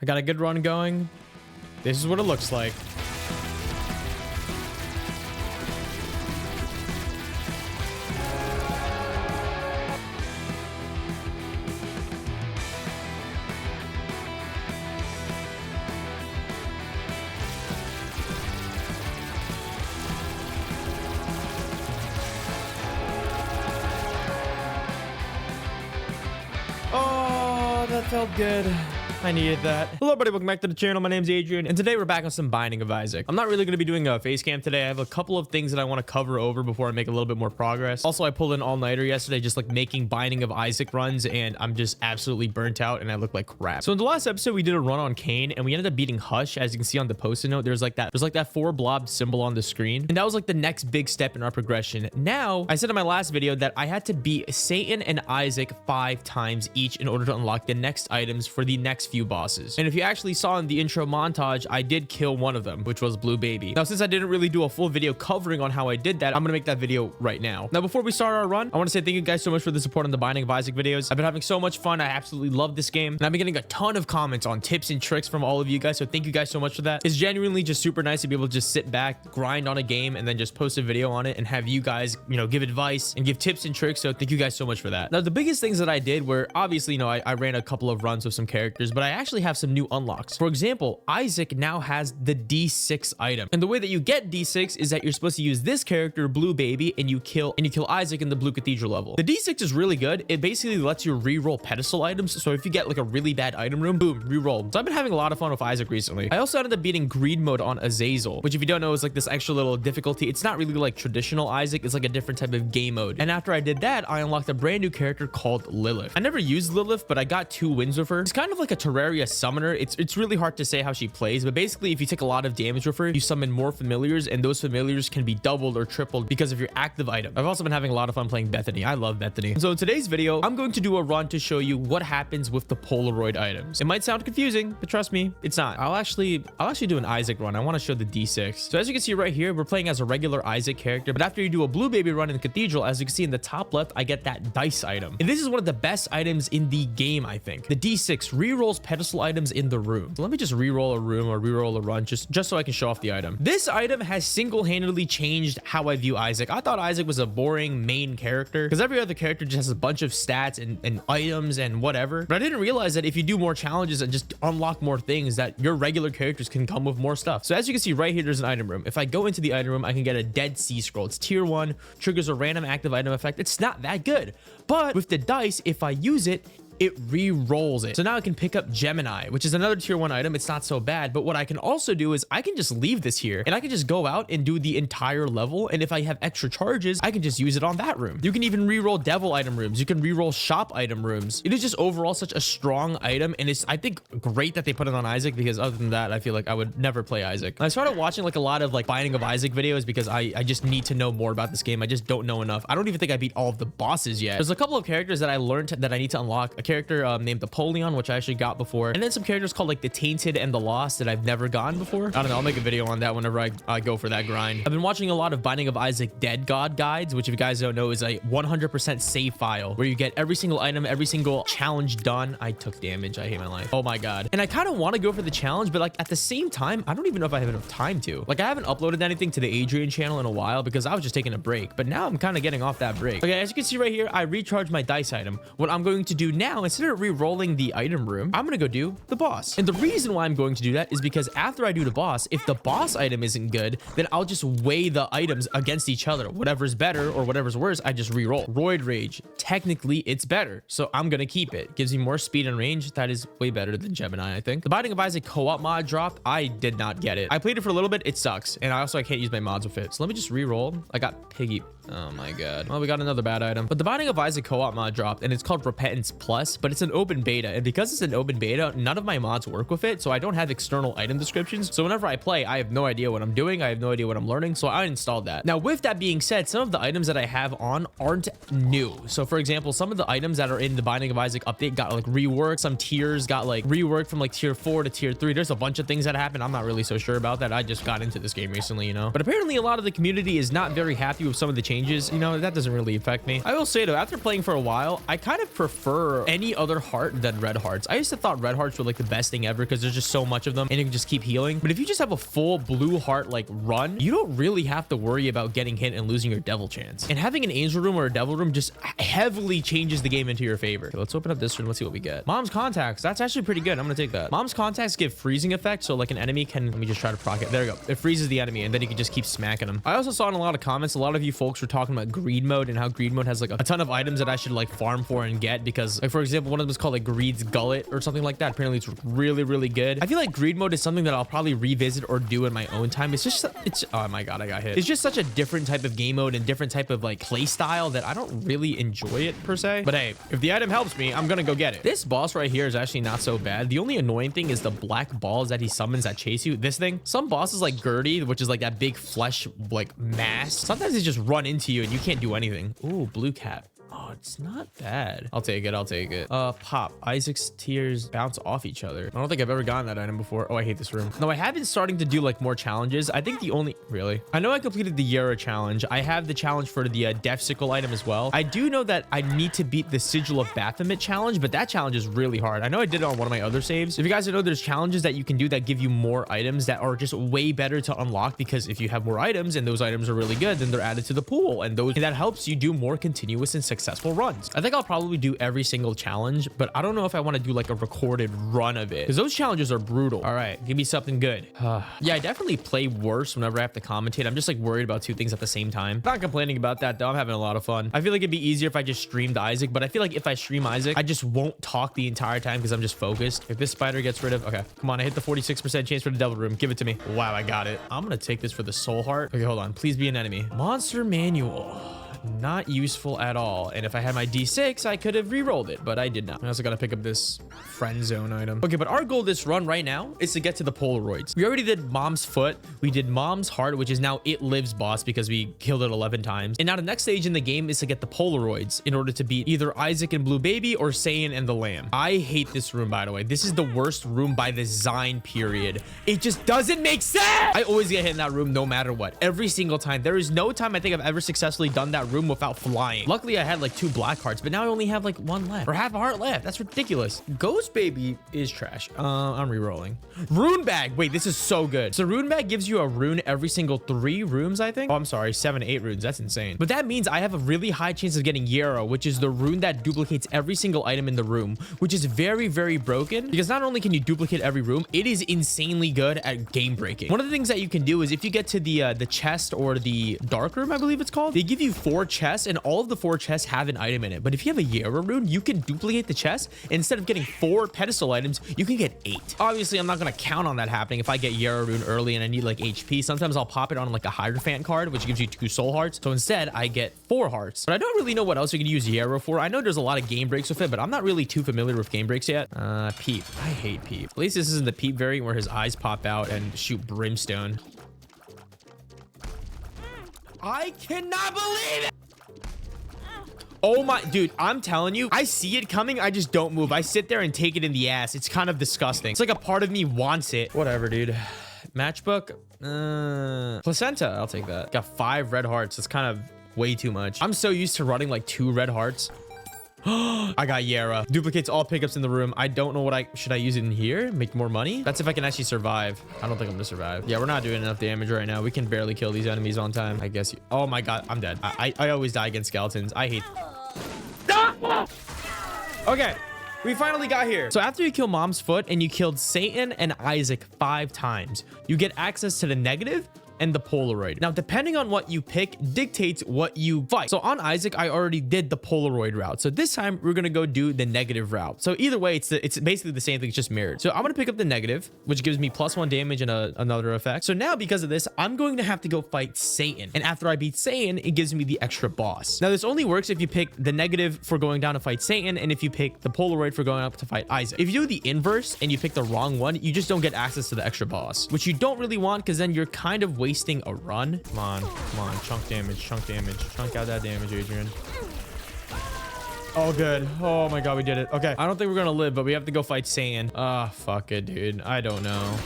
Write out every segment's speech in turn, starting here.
I got a good run going. This is what it looks like. Oh, that felt good. I needed that. Hello everybody, welcome back to the channel. My name's Adrian, and today we're back on some Binding of Isaac. I'm not really going to be doing a face cam today. I have a couple of things that I want to cover over before I make a little bit more progress. Also, I pulled an all-nighter yesterday just like making Binding of Isaac runs, and I'm just absolutely burnt out and I look like crap. So in the last episode, we did a run on Cain, and we ended up beating Hush. As you can see on the post-it note, there's like that 4 blob symbol on the screen, and that was like the next big step in our progression. Now, I said in my last video that I had to beat Satan and Isaac 5 times each in order to unlock the next items for the next few bosses. And if you actually saw in the intro montage, I did kill one of them, which was Blue Baby. Now, since I didn't really do a full video covering on how I did that, I'm gonna make that video right now. Now, before we start our run, I want to say thank you guys so much for the support on the Binding of Isaac videos. I've been having so much fun. I absolutely love this game, and I've been getting a ton of comments on tips and tricks from all of you guys, so thank you guys so much for that. It's genuinely just super nice to be able to just sit back, grind on a game, and then just post a video on it and have you guys, you know, give advice and give tips and tricks, so thank you guys so much for that. Now, the biggest things that I did were, obviously, you know, I ran a couple of runs with some characters, but I actually have some new unlocks. For example, Isaac now has the D6 item, and the way that you get D6 is that you're supposed to use this character, Blue Baby, and you kill Isaac in the Blue Cathedral level. The D6 is really good. It basically lets you re-roll pedestal items, so if you get like a really bad item room, boom, re-roll. So I've been having a lot of fun with Isaac recently. I also ended up beating greed mode on Azazel, which if you don't know is like this extra little difficulty. It's not really like traditional Isaac, it's like a different type of game mode. And after I did that, I unlocked a brand new character called Lilith. I never used Lilith, but I got 2 wins with her. It's kind of like a Terraria summoner. It's really hard to say how she plays, but basically if you take a lot of damage with her, you summon more familiars, and those familiars can be doubled or tripled because of your active item. I've also been having a lot of fun playing Bethany. I love Bethany. And so in today's video, I'm going to do a run to show you what happens with the Polaroid items. It might sound confusing, but trust me, it's not. I'll actually do an Isaac run. I want to show the D6. So as you can see right here, we're playing as a regular Isaac character, but after you do a Blue Baby run in the Cathedral, as you can see in the top left, I get that dice item. And this is one of the best items in the game, I think. The D6 re-rolls pedestal items in the room. So let me just re-roll a room or re-roll a run just so I can show off the item. This item has single-handedly changed how I view Isaac. I thought Isaac was a boring main character because every other character just has a bunch of stats and items and whatever. But I didn't realize that if you do more challenges and just unlock more things, that your regular characters can come with more stuff. So as you can see right here, there's an item room. If I go into the item room, I can get a Dead Sea Scroll. It's tier 1, triggers a random active item effect. It's not that good. But with the dice, if I use it, it re-rolls it. So now I can pick up Gemini, which is another tier 1 item. It's not so bad, but what I can also do is I can just leave this here and I can just go out and do the entire level, and if I have extra charges, I can just use it on that room. You can even re-roll devil item rooms. You can re-roll shop item rooms. It is just overall such a strong item, and it's, I think, great that they put it on Isaac, because other than that, I feel like I would never play Isaac. I started watching like a lot of like Binding of Isaac videos because I just need to know more about this game. I just don't know enough. I don't even think I beat all of the bosses yet. There's a couple of characters that I learned that I need to unlock. A character named Napoleon, which I actually got before, and then some characters called like the Tainted and the Lost that I've never gotten before. I don't know, I'll make a video on that whenever I go for that grind. I've been watching a lot of Binding of Isaac Dead God guides, which if you guys don't know is a 100% save file where you get every single item, every single challenge done. I took damage. I hate my life. Oh my god. And I kind of want to go for the challenge, but like at the same time, I don't even know if I have enough time to. Like I haven't uploaded anything to the ADRIAN channel in a while because I was just taking a break, but now I'm kind of getting off that break. Okay, as you can see right here, I recharged my dice item. What I'm going to do now, instead of re-rolling the item room, I'm gonna go do the boss. And the reason why I'm going to do that is because after I do the boss, if the boss item isn't good, then I'll just weigh the items against each other. Whatever's better or whatever's worse, I just re-roll. Roid Rage, technically it's better, so I'm gonna keep it. Gives you more speed and range. That is way better than Gemini, I think. The Binding of Isaac co-op mod dropped. I did not get it. I played it for a little bit. It sucks, and I can't use my mods with it. So let me just re-roll. I got Piggy. Oh my god. Well, we got another bad item. But the Binding of Isaac co-op mod dropped, and it's called Repentance Plus, but it's an open beta, and because it's an open beta, none of my mods work with it, so I don't have external item descriptions. So whenever I play, I have no idea what I'm doing. I have no idea what I'm learning, so I installed that. Now, with that being said, some of the items that I have on aren't new. So for example, some of the items that are in the Binding of Isaac update got like reworked. Some tiers got like reworked from like tier 4 to tier 3. There's a bunch of things that happen. I'm not really so sure about that. I just got into this game recently, you know. But apparently a lot of the community is not very happy with some of the changes. You know, that doesn't really affect me. I will say though, after playing for a while, I kind of prefer any other heart than red hearts. I used to thought red hearts were like the best thing ever because there's just so much of them and you can just keep healing. But if you just have a full blue heart like run, you don't really have to worry about getting hit and losing your devil chance. And having an angel room or a devil room just heavily changes the game into your favor. Okay, let's open up this room. Let's see what we get. Mom's contacts. That's actually pretty good. I'm gonna take that. Mom's contacts give freezing effect, so like an enemy can, let me just try to proc it. There we go. It freezes the enemy and then you can just keep smacking them. I also saw in a lot of comments, a lot of you folks were talking about greed mode and how greed mode has like a ton of items that I should like farm for and get, because like for example, one of them is called like Greed's Gullet or something like that. Apparently it's really, really good. I feel like greed mode is something that I'll probably revisit or do in my own time. It's just, oh my God, I got hit. It's just such a different type of game mode and different type of like play style that I don't really enjoy it per se. But hey, if the item helps me, I'm gonna go get it. This boss right here is actually not so bad. The only annoying thing is the black balls that he summons that chase you. This thing, some bosses like Gertie, which is like that big flesh like mass, sometimes they just run into you and you can't do anything. Ooh, blue cap. Oh, it's not bad. I'll take it. I'll take it. Pop. Isaac's tears bounce off each other. I don't think I've ever gotten that item before. Oh, I hate this room. No, I have been starting to do like more challenges. I think the only, really? I know I completed the Yara challenge. I have the challenge for the Death Sickle item as well. I do know that I need to beat the Sigil of Baphomet challenge, but that challenge is really hard. I know I did it on one of my other saves. If you guys don't know, there's challenges that you can do that give you more items that are just way better to unlock, because if you have more items and those items are really good, then they're added to the pool, and that helps you do more continuous and successful runs. I think I'll probably do every single challenge, but I don't know if I want to do like a recorded run of it, because those challenges are brutal. All right, give me something good. Yeah, I definitely play worse whenever I have to commentate. I'm just like worried about two things at the same time. Not complaining about that though. I'm having a lot of fun. I feel like it'd be easier if I just streamed Isaac, but I feel like if I stream Isaac, I just won't talk the entire time because I'm just focused. If this spider gets rid of, okay, come on, I hit the 46% chance for the devil room. Give it to me. Wow, I got it. I'm gonna take this for the soul heart. Okay, hold on. Please be an enemy. Monster manual. Not useful at all. And if I had my D6, I could have re-rolled it, but I did not. I also got to pick up this friend zone item. Okay, but our goal this run right now is to get to the Polaroids. We already did Mom's foot. We did Mom's heart, which is now It Lives boss because we killed it 11 times. And now the next stage in the game is to get the Polaroids in order to beat either Isaac and Blue Baby or Saiyan and the Lamb. I hate this room, by the way. This is the worst room by design, period. It just doesn't make sense. I always get hit in that room no matter what. Every single time. There is no time I think I've ever successfully done that room without flying. Luckily, I had like 2 black hearts, but now I only have like 1 left, or half a heart left. That's ridiculous. Ghost Baby is trash. I'm re-rolling. Rune Bag. Wait, this is so good. So Rune Bag gives you a rune every single 3 rooms, I think. Oh, I'm sorry, 7 to 8 runes. That's insane. But that means I have a really high chance of getting Yarrow, which is the rune that duplicates every single item in the room, which is very, very broken, because not only can you duplicate every room, it is insanely good at game breaking. One of the things that you can do is if you get to the chest or the dark room, I believe it's called, they give you 4 chests, and all of the 4 chests have an item in it. But if you have a Yarrow rune, you can duplicate the chest. Instead of getting 4 pedestal items, you can get 8. Obviously, I'm not going to count on that happening if I get Yarrow rune early and I need like HP. Sometimes I'll pop it on like a Hierophant card, which gives you 2 soul hearts. So instead, I get 4 hearts. But I don't really know what else you can use Yarrow for. I know there's a lot of game breaks with it, but I'm not really too familiar with game breaks yet. Peep. I hate Peep. At least this isn't the Peep variant where his eyes pop out and shoot brimstone. I cannot believe it! Oh my, dude, I'm telling you, I see it coming. I just don't move. I sit there and take it in the ass. It's kind of disgusting. It's like a part of me wants it. Whatever, dude. Matchbook. Placenta. I'll take that. Got 5 red hearts. It's kind of way too much. I'm so used to running like 2 red hearts. I got Yara. Duplicates all pickups in the room. I don't know what should I use it in here? Make more money? That's if I can actually survive. I don't think I'm gonna survive. Yeah, we're not doing enough damage right now. We can barely kill these enemies on time. I guess. Oh my God, I'm dead. I always die against skeletons. I hate. Okay. We finally got here. So after you kill Mom's foot and you killed Satan and Isaac 5 times, you get access to the negative and the Polaroid. Now, depending on what you pick dictates what you fight. So on Isaac, I already did the Polaroid route. So this time we're gonna go do the negative route. So either way, it's basically the same thing, it's just mirrored. So I'm gonna pick up the negative, which gives me +1 damage and another effect. So now because of this, I'm going to have to go fight Satan. And after I beat Satan, it gives me the extra boss. Now this only works if you pick the negative for going down to fight Satan, and if you pick the Polaroid for going up to fight Isaac. If you do the inverse and you pick the wrong one, you just don't get access to the extra boss, which you don't really want, because then you're kind of wasting a run. Come on, chunk damage, chunk out that damage, Adrian. Oh, good. Oh my God, we did it. Okay, I don't think we're gonna live, but we have to go fight Saiyan. Ah, fuck it, dude. I don't know.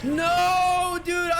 No, dude.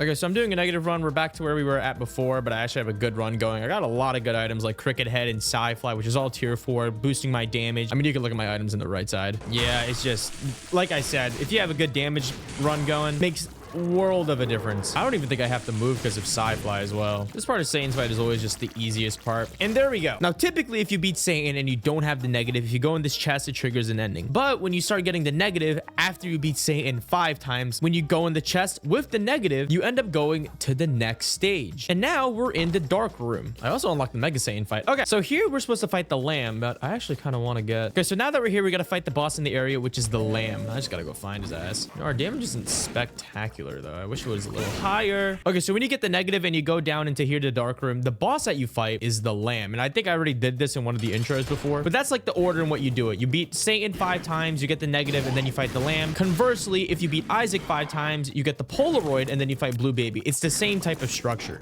Okay, so I'm doing a negative run. We're back to where we were at before, but I actually have a good run going. I got a lot of good items like Cricket Head and Sci-Fly, which is all tier 4, boosting my damage. I mean, you can look at my items in the right side. Yeah, it's just, like I said, if you have a good damage run going, makes world of a difference. I don't even think I have to move because of Sci-Fly as well. This part of Satan's fight is always just the easiest part. And there we go. Now, typically, if you beat Satan and you don't have the negative, if you go in this chest, it triggers an ending. But when you start getting the negative after you beat Satan 5 times, when you go in the chest with the negative, you end up going to the next stage. And now we're in the dark room. I also unlocked the Mega Satan fight. Okay, so here we're supposed to fight the Lamb, but I actually kind of want to get... Okay, so now that we're here, we got to fight the boss in the area, which is the Lamb. I just got to go find his ass. You know, our damage isn't spectacular, though. I wish it was a little higher. Okay, so when you get the negative and you go down into here to the dark room, the boss that you fight is the Lamb. And I think I already did this in one of the intros before, but that's like the order in what you do it. You beat Satan 5 times, you get the negative, and then you fight the Lamb. Conversely, if you beat Isaac 5 times, you get the Polaroid, and then you fight Blue Baby. It's the same type of structure.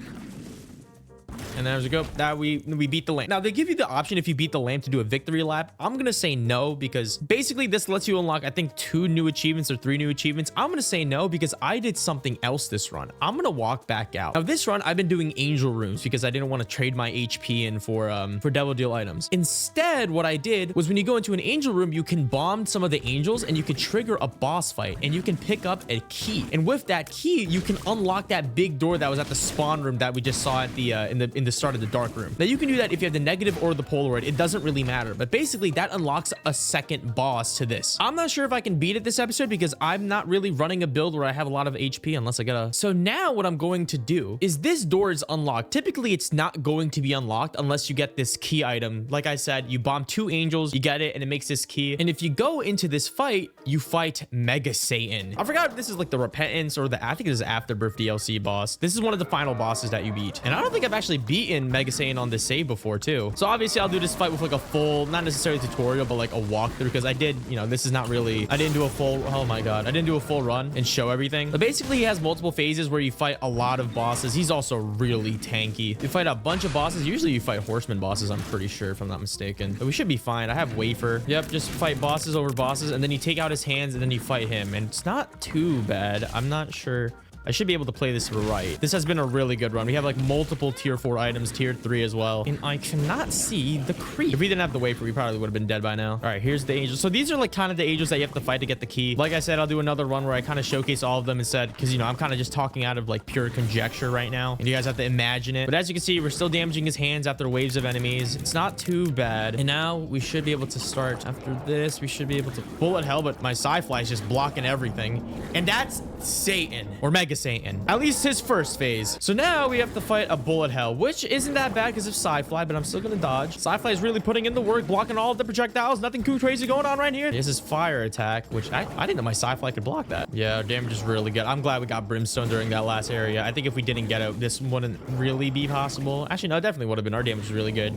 And there we go. That we beat the Lamb. Now, they give you the option if you beat the Lamb to do a victory lap. I'm going to say no because basically this lets you unlock, I think, 2 new achievements or 3 new achievements. I'm going to say no because I did something else this run. I'm going to walk back out. Now, this run, I've been doing angel rooms because I didn't want to trade my HP in for Devil Deal items. Instead, what I did was when you go into an angel room, you can bomb some of the angels and you can trigger a boss fight and you can pick up a key. And with that key, you can unlock that big door that was at the spawn room that we just saw at the in the start of the dark room. Now you can do that if you have the negative or the Polaroid. It doesn't really matter, but basically that unlocks a second boss to this. I'm not sure if I can beat it this episode because I'm not really running a build where I have a lot of HP unless I get a... So now what I'm going to do is this door is unlocked. Typically it's not going to be unlocked unless you get this key item. Like I said, you bomb 2 angels, you get it, and it makes this key. And if you go into this fight, you fight Mega Satan. I forgot if this is like the Repentance or I think it is Afterbirth DLC boss. This is one of the final bosses that you beat. And I don't think I've actually beaten Mega Satan on this save before too. So obviously I'll do this fight with like a full, not necessarily tutorial, but like a walkthrough because I did, you know, this is not really, I didn't do a full, oh my God, I didn't do a full run and show everything. But basically he has multiple phases where you fight a lot of bosses. He's also really tanky. You fight a bunch of bosses. Usually you fight horseman bosses, I'm pretty sure, if I'm not mistaken. But we should be fine. I have Wafer. Yep, just fight bosses over bosses and then you take out his hands and then you fight him. And it's not too bad. I'm not sure. I should be able to play this right. This has been a really good run. We have like multiple tier 4 items, tier 3 as well. And I cannot see the creep. If we didn't have the wafer, we probably would have been dead by now. All right, here's the angels. So these are like kind of the angels that you have to fight to get the key. Like I said, I'll do another run where I kind of showcase all of them instead because, you know, I'm kind of just talking out of like pure conjecture right now. And you guys have to imagine it. But as you can see, we're still damaging his hands after waves of enemies. It's not too bad. And now we should be able to start after this. We should be able to bullet hell, but my Sci-Fly is just blocking everything. And that's Satan or Mega Satan. At least his first phase. So now we have to fight a bullet hell, which isn't that bad because of Sci-Fly, but I'm still gonna dodge. Sci-Fly is really putting in the work, blocking all of the projectiles. Nothing too crazy going on right here. This is fire attack, which I didn't know my Sci-Fly could block that. Yeah, our damage is really good. I'm glad we got Brimstone during that last area. I think if we didn't get it, this wouldn't really be possible. Actually, no, it definitely would have been. Our damage is really good.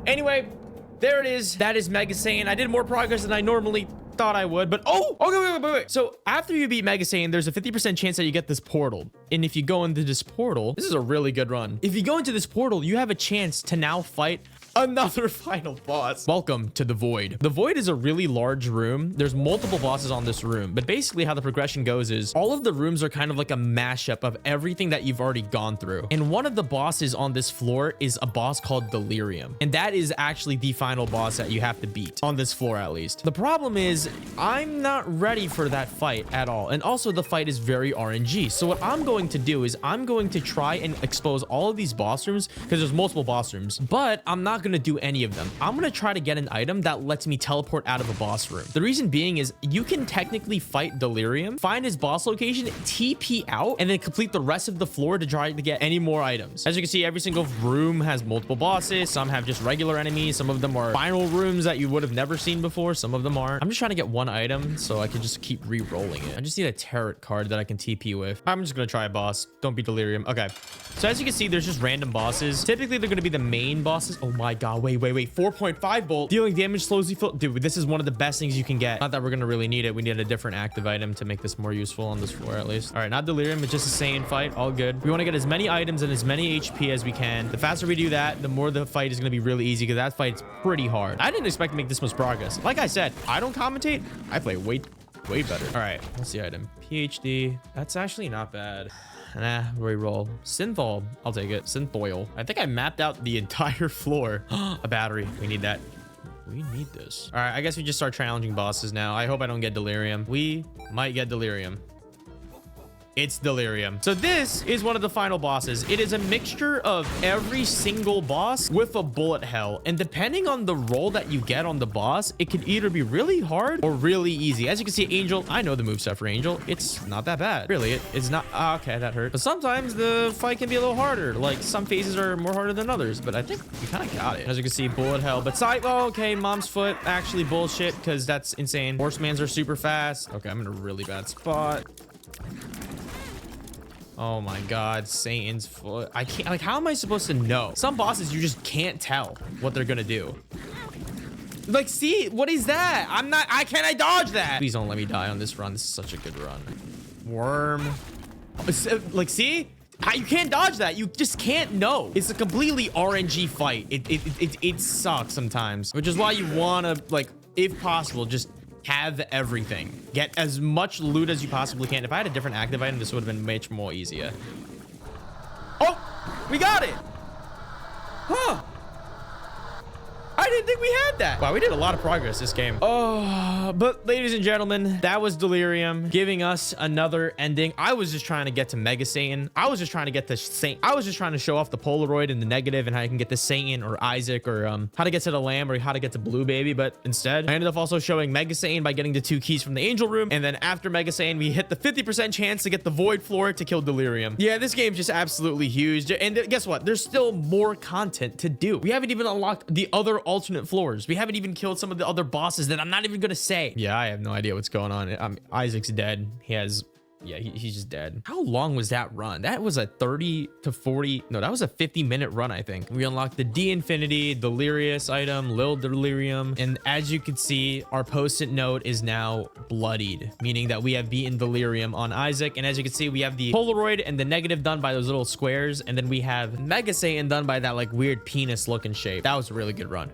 Anyway, there it is. That is Mega Satan. I did more progress than I normally thought I would, but oh, okay, wait. So after you beat Mega Satan, there's a 50% chance that you get this portal. And if you go into this portal, this is a really good run. If you go into this portal, you have a chance to now fight another final boss. Welcome to the Void. The Void is a really large room. There's multiple bosses on this room, but basically how the progression goes is all of the rooms are kind of like a mashup of everything that you've already gone through. And one of the bosses on this floor is a boss called Delirium. And that is actually the final boss that you have to beat on this floor, at least. The problem is I'm not ready for that fight at all. And also the fight is very RNG. So what I'm going to do is I'm going to try and expose all of these boss rooms because there's multiple boss rooms, but I'm not going to do any of them. I'm going to try to get an item that lets me teleport out of a boss room. The reason being is you can technically fight Delirium, find his boss location, TP out, and then complete the rest of the floor to try to get any more items. As you can see, every single room has multiple bosses. Some have just regular enemies. Some of them are final rooms that you would have never seen before. Some of them aren't. I'm just trying to get one item so I can just keep re-rolling it. I just need a tarot card that I can TP with. I'm just going to try a boss. Don't be Delirium. Okay. So as you can see, there's just random bosses. Typically, they're going to be the main bosses. Oh my God. Wait. 4.5 bolt. Dealing damage slowly. Dude, this is one of the best things you can get. Not that we're going to really need it. We need a different active item to make this more useful on this floor, at least. All right. Not Delirium. It's just a Saiyan fight. All good. We want to get as many items and as many HP as we can. The faster we do that, the more the fight is going to be really easy because that fight's pretty hard. I didn't expect to make this much progress. Like I said, I don't commentate. I play way way better. All right, what's the item? PhD. That's actually not bad. Nah, reroll. Synthol. I'll take it. Synthoil. I think I mapped out the entire floor. A battery. We need that. We need this. All right, I guess we just start challenging bosses now. I hope I don't get Delirium. We might get Delirium. It's Delirium. So this is one of the final bosses. It is a mixture of every single boss with a bullet hell. And depending on the roll that you get on the boss, it could either be really hard or really easy. As you can see, Angel, I know the moveset for Angel. It's not that bad. Really, it's not. Okay, that hurt. But sometimes the fight can be a little harder. Like some phases are more harder than others, but I think we kind of got it. As you can see, bullet hell. But side, oh, okay, Mom's foot, actually bullshit, because that's insane. Horsemans are super fast. Okay, I'm in a really bad spot. Oh my god, Satan's foot. I can't, like, how am I supposed to know? Some bosses you just can't tell what they're gonna do. Like, see, what is that? Can I dodge that? Please don't let me die on this run. This is such a good run. Worm. Like, see? You can't dodge that. You just can't know. It's a completely RNG fight. It sucks sometimes, which is why you wanna, like, if possible, just have everything. Get as much loot as you possibly can. If I had a different active item, this would have been much more easier. Oh, we got it. Huh. I didn't think we had that. Wow, we did a lot of progress this game. Oh, but ladies and gentlemen, that was Delirium giving us another ending. I was just trying to get to Mega Satan. I was just trying to get the Saint. I was just trying to show off the Polaroid and the negative and how you can get the Satan or Isaac or how to get to the Lamb or how to get to Blue Baby. But instead, I ended up also showing Mega Satan by getting the 2 keys from the Angel Room. And then after Mega Satan, we hit the 50% chance to get the Void Floor to kill Delirium. Yeah, this game's just absolutely huge. And guess what? There's still more content to do. We haven't even unlocked the other alternate floors. We haven't even killed some of the other bosses that I'm not even gonna say. Yeah, I have no idea what's going on. Isaac's dead. He's just dead. How long was that run? That was a 30 to 40. No, that was a 50-minute run, I think. We unlocked the D Infinity, Delirious item, Lil Delirium. And as you can see, our post-it note is now bloodied, meaning that we have beaten Delirium on Isaac. And as you can see, we have the Polaroid and the negative done by those little squares. And then we have Mega Satan done by that like weird penis looking shape. That was a really good run.